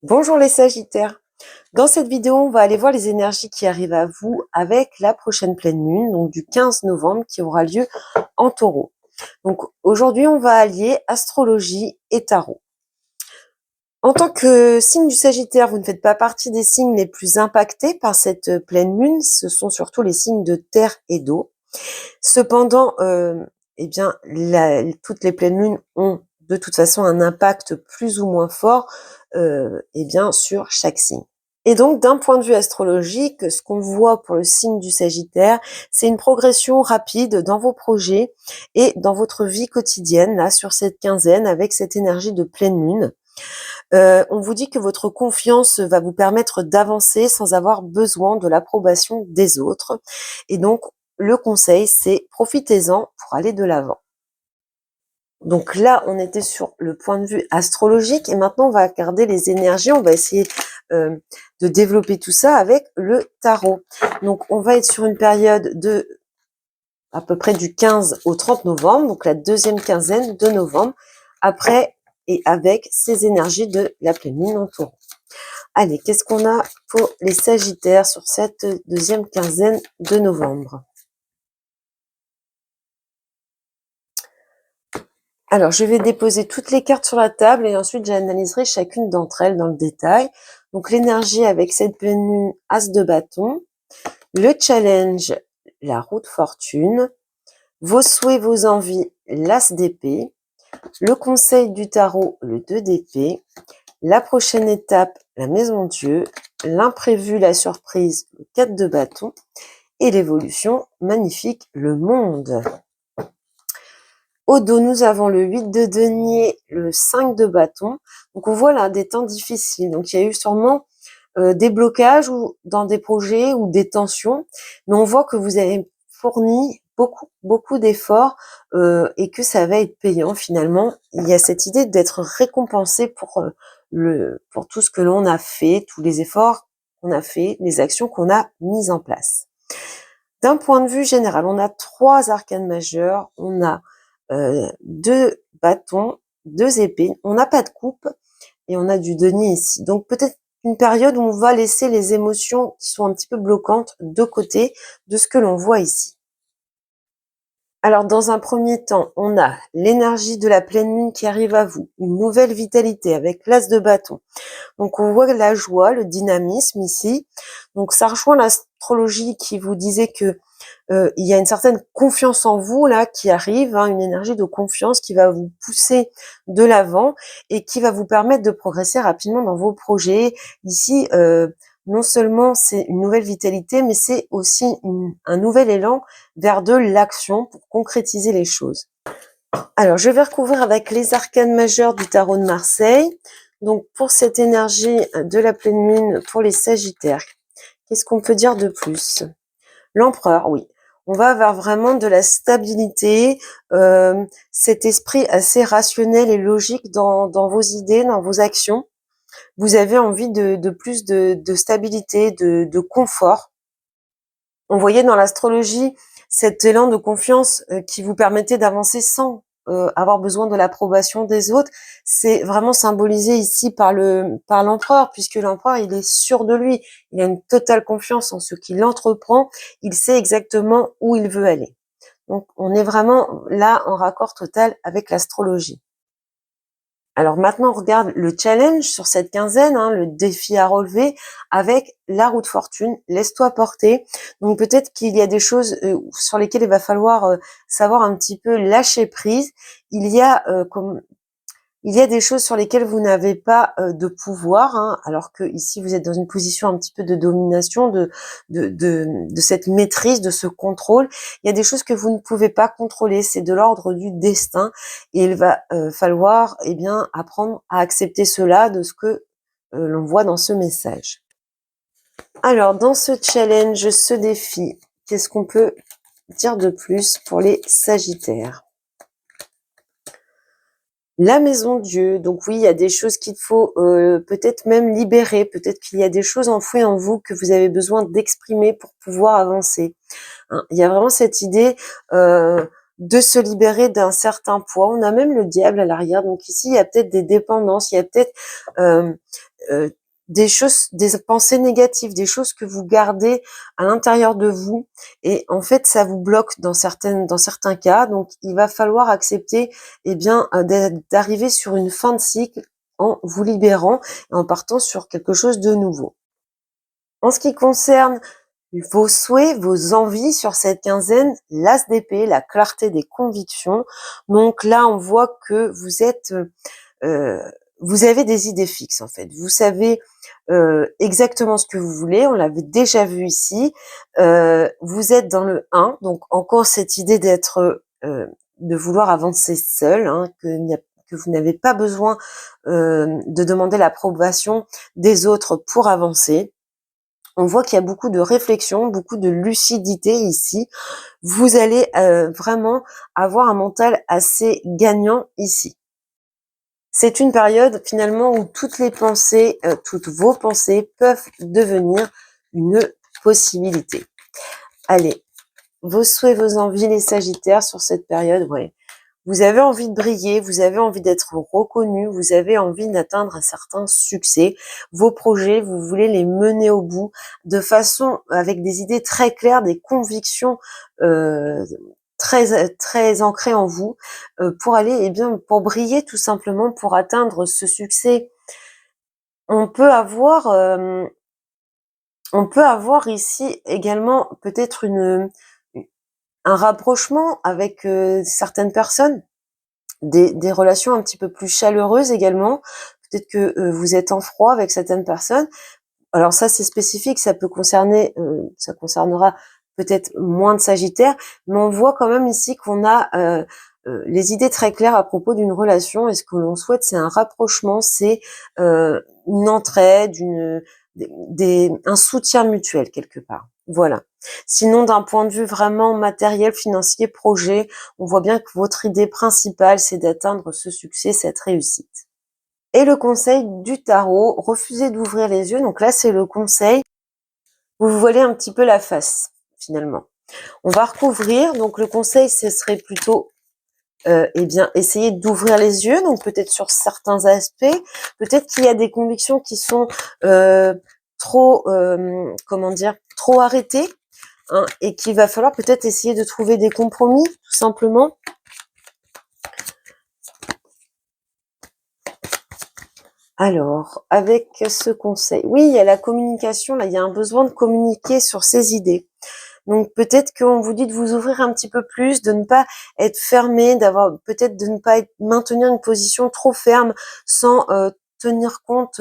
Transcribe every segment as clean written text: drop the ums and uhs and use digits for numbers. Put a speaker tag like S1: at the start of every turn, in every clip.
S1: Bonjour les Sagittaires. Dans cette vidéo, on va aller voir les énergies qui arrivent à vous avec la prochaine pleine lune, donc du 15 novembre, qui aura lieu en Taureau. Donc aujourd'hui, on va allier astrologie et tarot. En tant que signe du Sagittaire, vous ne faites pas partie des signes les plus impactés par cette pleine lune. Ce sont surtout les signes de terre et d'eau. Cependant, toutes les pleines lunes ont de toute façon un impact plus ou moins fort sur chaque signe. Et donc, d'un point de vue astrologique, ce qu'on voit pour le signe du Sagittaire, c'est une progression rapide dans vos projets et dans votre vie quotidienne, là, sur cette quinzaine, avec cette énergie de pleine lune. On vous dit que votre confiance va vous permettre d'avancer sans avoir besoin de l'approbation des autres. Et donc, le conseil, c'est profitez-en pour aller de l'avant. Donc là, on était sur le point de vue astrologique et maintenant, on va regarder les énergies. On va essayer de développer tout ça avec le tarot. Donc, on va être sur une période de à peu près du 15 au 30 novembre, donc la deuxième quinzaine de novembre, après et avec ces énergies de la pleine lune en Taureau. Allez, qu'est-ce qu'on a pour les Sagittaires sur cette deuxième quinzaine de novembre? Alors, je vais déposer toutes les cartes sur la table et ensuite j'analyserai chacune d'entre elles dans le détail. Donc, l'énergie avec cette pleine lune, As de bâton, le challenge, la roue de fortune, vos souhaits, vos envies, l'As d'épée, le conseil du tarot, le 2 d'épée, la prochaine étape, la maison Dieu, l'imprévu, la surprise, le 4 de bâton, et l'évolution magnifique, le monde. Au dos, nous avons le 8 de denier, le 5 de bâton. Donc, on voit là des temps difficiles. Donc, il y a eu sûrement des blocages ou dans des projets ou des tensions. Mais on voit que vous avez fourni beaucoup d'efforts et que ça va être payant finalement. Il y a cette idée d'être récompensé pour tout ce que l'on a fait, tous les efforts qu'on a fait, les actions qu'on a mises en place. D'un point de vue général, on a 3 arcanes majeurs. On a 2 bâtons, 2 épées, on n'a pas de coupe et on a du denier ici. Donc peut-être une période où on va laisser les émotions qui sont un petit peu bloquantes de côté de ce que l'on voit ici. Alors dans un premier temps, on a l'énergie de la pleine lune qui arrive à vous, une nouvelle vitalité avec l'as de bâton. Donc on voit la joie, le dynamisme ici. Donc ça rejoint l'astrologie qui vous disait que il y a une certaine confiance en vous là qui arrive, une énergie de confiance qui va vous pousser de l'avant et qui va vous permettre de progresser rapidement dans vos projets. Ici, non seulement c'est une nouvelle vitalité, mais c'est aussi un nouvel élan vers de l'action pour concrétiser les choses. Alors, je vais recouvrir avec les arcanes majeures du tarot de Marseille. Donc, pour cette énergie de la pleine lune pour les Sagittaires, qu'est-ce qu'on peut dire de plus? L'empereur, oui. On va avoir vraiment de la stabilité, cet esprit assez rationnel et logique dans vos idées, dans vos actions. Vous avez envie de plus de stabilité, de confort. On voyait dans l'astrologie cet élan de confiance qui vous permettait d'avancer sans avoir besoin de l'approbation des autres. C'est vraiment symbolisé ici par l'empereur, puisque l'empereur, il est sûr de lui. Il a une totale confiance en ce qu'il entreprend. Il sait exactement où il veut aller. Donc, on est vraiment là en raccord total avec l'astrologie. Alors maintenant, on regarde le challenge sur cette quinzaine, le défi à relever avec la roue de fortune. Laisse-toi porter. Donc peut-être qu'il y a des choses sur lesquelles il va falloir savoir un petit peu lâcher prise. Il y a des choses sur lesquelles vous n'avez pas de pouvoir, alors que ici vous êtes dans une position un petit peu de domination, de cette maîtrise, de ce contrôle. Il y a des choses que vous ne pouvez pas contrôler, c'est de l'ordre du destin, et il va falloir apprendre à accepter cela de ce que l'on voit dans ce message. Alors dans ce challenge, ce défi, qu'est-ce qu'on peut dire de plus pour les Sagittaires? La maison Dieu, donc oui, il y a des choses qu'il faut peut-être même libérer, peut-être qu'il y a des choses enfouies en vous que vous avez besoin d'exprimer pour pouvoir avancer. Il y a vraiment cette idée de se libérer d'un certain poids. On a même le diable à l'arrière. Donc ici, il y a peut-être des dépendances, il y a peut-être euh, euh, des choses, des pensées négatives, des choses que vous gardez à l'intérieur de vous. Et en fait, ça vous bloque dans certains cas. Donc, il va falloir accepter, d'arriver sur une fin de cycle en vous libérant et en partant sur quelque chose de nouveau. En ce qui concerne vos souhaits, vos envies sur cette quinzaine, l'as d'épée, la clarté des convictions. Donc là, on voit que vous avez des idées fixes en fait. Vous savez exactement ce que vous voulez. On l'avait déjà vu ici. Vous êtes dans le 1, donc encore cette idée de vouloir avancer seul, hein, que vous n'avez pas besoin de demander l'approbation des autres pour avancer. On voit qu'il y a beaucoup de réflexion, beaucoup de lucidité ici. Vous allez vraiment avoir un mental assez gagnant ici. C'est une période finalement où toutes les pensées, toutes vos pensées peuvent devenir une possibilité. Allez, vos souhaits, vos envies, les Sagittaires sur cette période, ouais. Vous avez envie de briller, vous avez envie d'être reconnu, vous avez envie d'atteindre un certain succès. Vos projets, vous voulez les mener au bout de façon avec des idées très claires, des convictions très ancrées en vous pour aller, pour briller tout simplement, pour atteindre ce succès. On peut avoir ici également peut-être un rapprochement avec certaines personnes. Des relations un petit peu plus chaleureuses également. Peut-être que vous êtes en froid avec certaines personnes. Alors ça, c'est spécifique, ça concernera peut-être moins de Sagittaires, mais on voit quand même ici qu'on a les idées très claires à propos d'une relation. Et ce que l'on souhaite, c'est un rapprochement, c'est une entraide, un soutien mutuel quelque part. Voilà. Sinon, d'un point de vue vraiment matériel, financier, projet, on voit bien que votre idée principale, c'est d'atteindre ce succès, cette réussite. Et le conseil du tarot, refusez d'ouvrir les yeux. Donc là, c'est le conseil. Vous vous voilez un petit peu la face, finalement. On va recouvrir. Donc le conseil, ce serait plutôt, essayer d'ouvrir les yeux. Donc peut-être sur certains aspects. Peut-être qu'il y a des convictions qui sont trop arrêtées. Hein, et qu'il va falloir peut-être essayer de trouver des compromis, tout simplement. Alors, avec ce conseil, oui, il y a la communication, là, il y a un besoin de communiquer sur ses idées. Donc, peut-être qu'on vous dit de vous ouvrir un petit peu plus, de ne pas être fermé, peut-être de ne pas maintenir une position trop ferme sans tenir compte,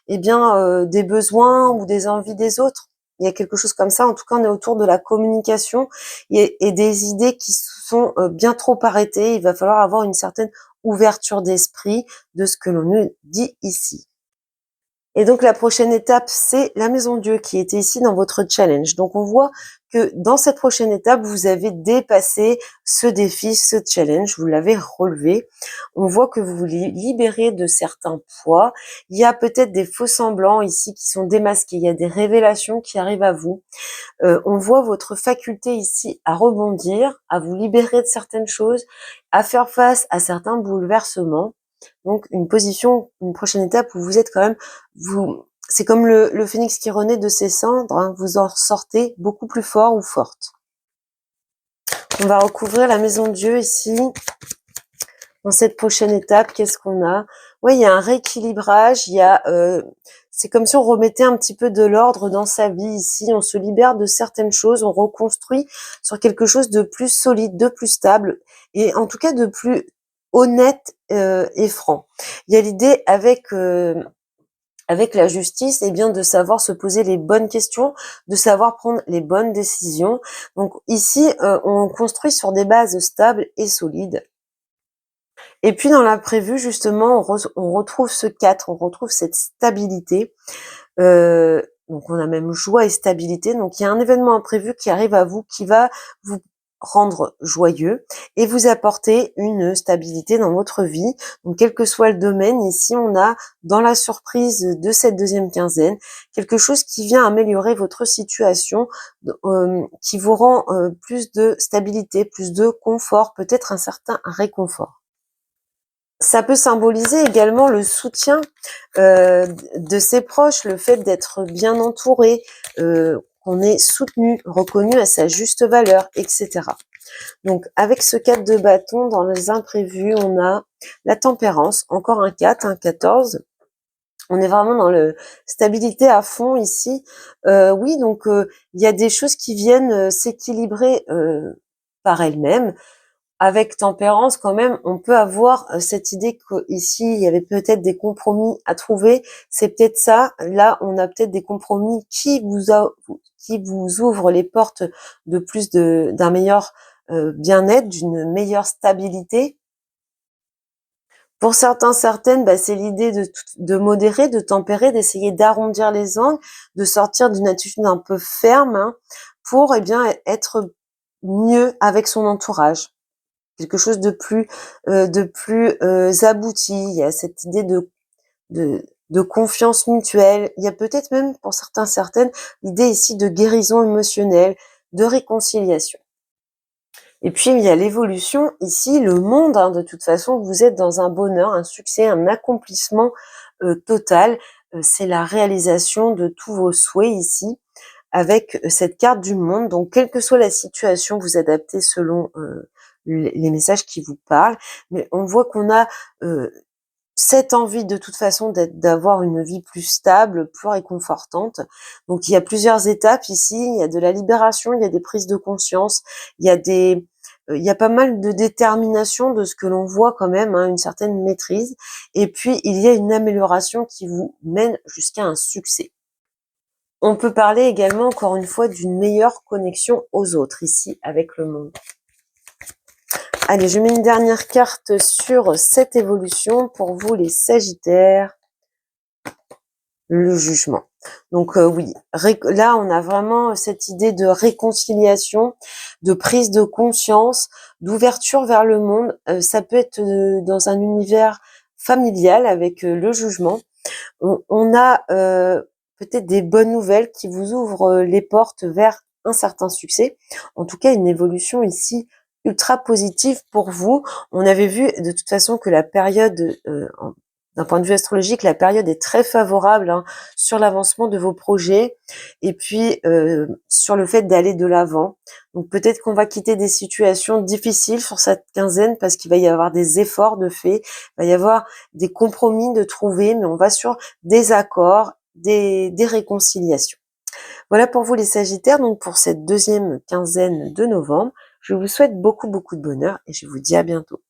S1: des besoins ou des envies des autres. Il y a quelque chose comme ça. En tout cas, on est autour de la communication et des idées qui sont bien trop arrêtées. Il va falloir avoir une certaine ouverture d'esprit de ce que l'on nous dit ici. Et donc la prochaine étape, c'est la maison Dieu qui était ici dans votre challenge. Donc on voit que dans cette prochaine étape, vous avez dépassé ce défi, ce challenge, vous l'avez relevé. On voit que vous vous libérez de certains poids. Il y a peut-être des faux semblants ici qui sont démasqués. Il y a des révélations qui arrivent à vous. On voit votre faculté ici à rebondir, à vous libérer de certaines choses, à faire face à certains bouleversements. Donc une prochaine étape où vous êtes quand même, c'est comme le phénix qui renaît de ses cendres, hein, vous en sortez beaucoup plus fort ou forte. On va recouvrir la maison de Dieu ici. Dans cette prochaine étape, qu'est-ce qu'on a? Oui, il y a un rééquilibrage, c'est comme si on remettait un petit peu de l'ordre dans sa vie ici, on se libère de certaines choses, on reconstruit sur quelque chose de plus solide, de plus stable, et en tout cas de plus honnête et franc. Il y a l'idée avec la justice, de savoir se poser les bonnes questions, de savoir prendre les bonnes décisions. Donc ici, on construit sur des bases stables et solides. Et puis dans l'imprévu, justement, on retrouve ce 4, on retrouve cette stabilité. Donc on a même joie et stabilité. Donc il y a un événement imprévu qui arrive à vous, qui va vous rendre joyeux et vous apporter une stabilité dans votre vie. Donc, quel que soit le domaine, ici, on a dans la surprise de cette deuxième quinzaine, quelque chose qui vient améliorer votre situation, qui vous rend plus de stabilité, plus de confort, peut-être un certain réconfort. Ça peut symboliser également le soutien de ses proches, le fait d'être bien entouré, qu'on est soutenu, reconnu à sa juste valeur, etc. Donc, avec ce 4 de bâton, dans les imprévus, on a la tempérance, encore un 4, un 14. On est vraiment dans le stabilité à fond ici. Oui, donc il y a des choses qui viennent s'équilibrer par elles-mêmes. Avec tempérance, quand même, on peut avoir cette idée qu'ici, il y avait peut-être des compromis à trouver. C'est peut-être ça. Là, on a peut-être des compromis qui vous ouvrent les portes de plus d'un meilleur bien-être, d'une meilleure stabilité. Pour certains, certaines, c'est l'idée de modérer, de tempérer, d'essayer d'arrondir les angles, de sortir d'une attitude un peu ferme, hein, pour être mieux avec son entourage. Quelque chose de plus abouti. Il y a cette idée de confiance mutuelle. Il y a peut-être même, pour certains, certaines, l'idée ici de guérison émotionnelle, de réconciliation. Et puis, il y a l'évolution. Ici, le monde, hein, de toute façon, vous êtes dans un bonheur, un succès, un accomplissement total. C'est la réalisation de tous vos souhaits ici, avec cette carte du monde. Donc, quelle que soit la situation, vous adaptez selon les messages qui vous parlent. Mais on voit qu'on a cette envie de toute façon d'avoir une vie plus stable, plus réconfortante. Donc il y a plusieurs étapes ici, il y a de la libération, il y a des prises de conscience, il y a pas mal de détermination de ce que l'on voit quand même, hein, une certaine maîtrise. Et puis il y a une amélioration qui vous mène jusqu'à un succès. On peut parler également, encore une fois, d'une meilleure connexion aux autres, ici, avec le monde. Allez, je mets une dernière carte sur cette évolution pour vous, les Sagittaires. Le jugement. Donc oui, là, on a vraiment cette idée de réconciliation, de prise de conscience, d'ouverture vers le monde. Ça peut être dans un univers familial avec le jugement. On a peut-être des bonnes nouvelles qui vous ouvrent les portes vers un certain succès. En tout cas, une évolution ici ultra positive pour vous. On avait vu de toute façon que la période, d'un point de vue astrologique, la période est très favorable, hein, sur l'avancement de vos projets et puis sur le fait d'aller de l'avant. Donc peut-être qu'on va quitter des situations difficiles sur cette quinzaine parce qu'il va y avoir des efforts de fait, il va y avoir des compromis de trouver, mais on va sur des accords, des réconciliations. Voilà pour vous les Sagittaires, donc pour cette deuxième quinzaine de novembre. Je vous souhaite beaucoup de bonheur et je vous dis à bientôt.